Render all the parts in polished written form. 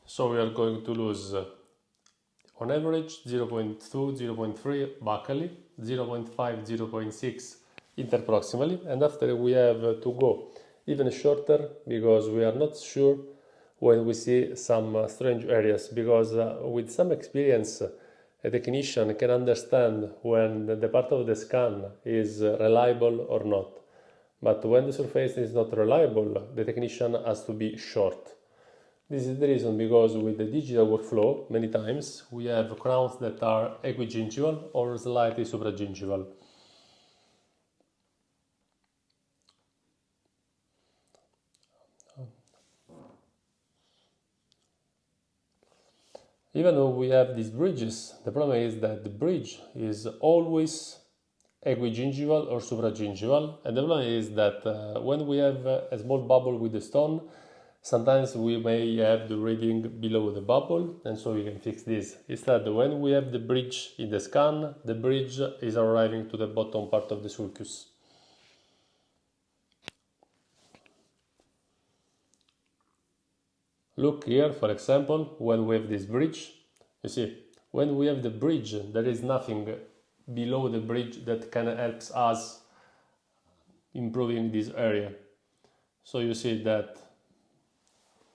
So we are going to lose on average 0.2, 0.3 buccally, 0.5, 0.6 interproximally, and after we have to go even shorter because we are not sure when we see some strange areas, because with some experience a technician can understand when the part of the scan is reliable or not. But when the surface is not reliable, the technician has to be short. This is the reason because with the digital workflow, many times we have crowns that are equigingival or slightly supragingival. Even though we have these bridges, the problem is that the bridge is always equigingival or supragingival, and the problem is that when we have a small bubble with the stone, sometimes we may have the reading below the bubble, and so we can fix this. Instead, when we have the bridge in the scan, the bridge is arriving to the bottom part of the sulcus. Look here, for example, when we have this bridge, you see, when we have the bridge, there is nothing below the bridge that can help us improving this area. So you see that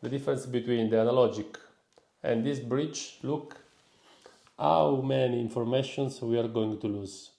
the difference between the analogic and this bridge, look how many informations we are going to lose.